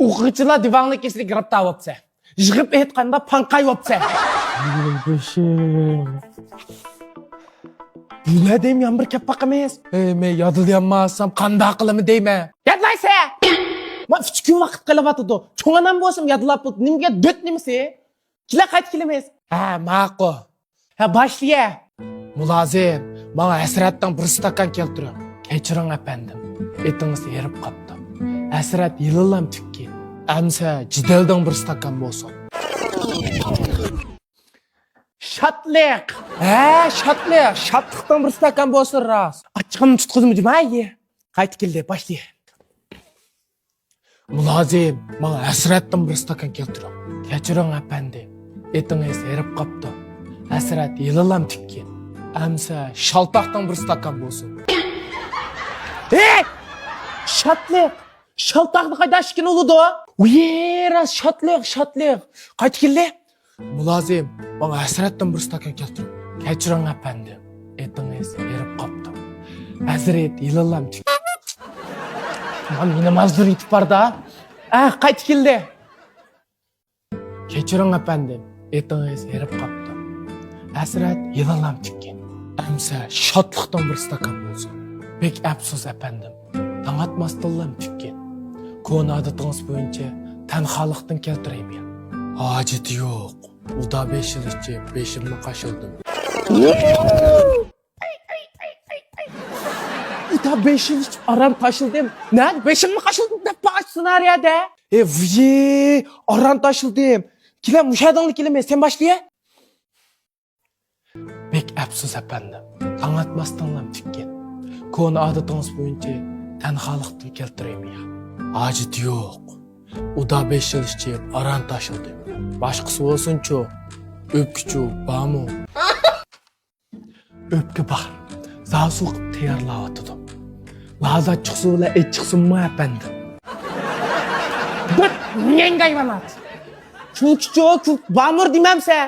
O'quvchilar divanli keslik giribta bo'lsa, yig'ib aytganda panqay bo'lsa. Buna deyim yağmur kapaq emas. Men yodilyapmasam qanday qilaman deyman. Yodlaysa. Men 3 kun vaqt qilyapti. Cho'nganam bo'lsam yodlab bo'ldi. Nimaga döt nimasi? Kila qayt kelamiz. Ha, ma'qul. Ha, boshliya. Mulozim, menga Hasratdan bir stakan keltiring. Kechiring apandim. Etingiz erib qopti. Hasrat yililam tukki. Amsa jidaldan bir stakan bo'lsin. Şatlık. Şatlık. Şatlıktan bir stakan bo'lsin ras. Açığımni tutqizim demaydi. Qayt keldi, boshlaydi. Mulozim, menga Hasratdan bir stakan keltiring. Kechiring apandi. Etingiz erib qopti. Hasrat yililam tukki. Amsa shaltoqdan bir stakan bo'lsin. Şatlık. Shaltoqni qayda ishkin uludu? Ras şatlık. Qayt keldi. Mulozim, menga Hasratdan bir stakan keltiring. Kechiring apandi. Etingiz erib qopti. Hazrat yililam tukki. Meni mazdur etib barda. Qayt keldi. Kechiring apandi. Etingiz erib qopti. Hasrat yililam tukki. Amsa shodlikdan bir stakan bo'lsin. Bek afsus apandim. Taң atmasdillam tukki. Kona odatingiz bo'yicha tanholikdan keltirayman. Hojati yo'q. Uda 5 yil ichib 5imni qashildim. Uda 5 yil ichib aram qashildim. Ne? 5imni qashildim deb baş ssenariyada. Aram qashildim. Kila mushadonli kelame, sen boshliya. Bek afsus apandim. Taң atmasdillam tukki. Kona odatingiz bo'yicha tanholikdan keltirayman. Hojati yo'q. Uda 5 yil ichib aram tashildim. Başqısı olsun-chu, öpküçü barmı? Öpkü bar. Zasu qilib tayyorlayotdim. Lazat chiqsa ular et chiqsinmi apandim. Menga aylanat. Chulchichu, barmir demamsa.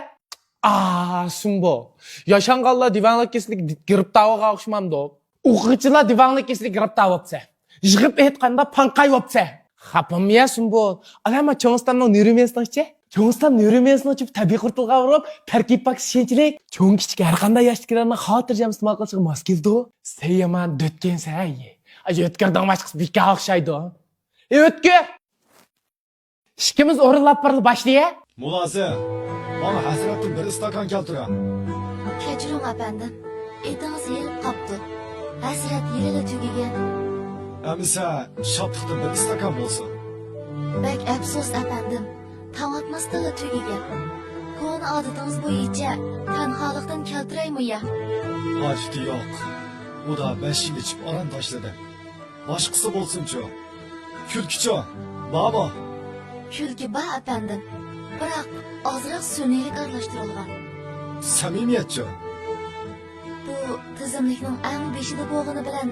Sumbo. Yaşanganlar divanlik keslik giribtavoga o'xshamamdi. O'quvchilar divanlik keslik giribta bo'lsa, yig'ib aytganda panqay bo'lsa. Xapamiyasın bu. Alama Çoğustan'ın nürümesini Çoğustan nürümesini açıp tabi kurtulga vurup terkip bak şişençilik. Çoğun küçük arkanda yaşlıklarına hatırcam sımal kılçık maskildi o. Sen yaman dötken sen iyi. Ötkürden başkası bir kalkşaydı o. Ötkür! İşkimiz orulap parlı başlaya. Mulazim, bana Hasratdan bir stakan keltiring. Kechiring apandim. Etingiz erib qopti. Hasrat yilila tugagan. Amsa shodlikdan bir stakan bo'lsin. Bek afsus apandim. Taң atmasdala tugagan. Kona odatingiz bo'yicha tanholikdan keltiraymi ya? Hojati yo'q. U da 5 yil ichib aram tashladi. Boshqasi bo'lsin-chu. Kulkichu, babo. Kulki ba apandim. Biroq ozroq sun'iylik aralashtirilgan. Samimiyatchu. Bu tizimlikning eng beshida bo'lgani bilan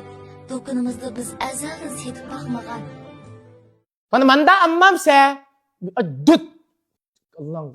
do'konimizda biz azaldan setib boqmagan. Mana manda ammamsa. Dut. Allah'ın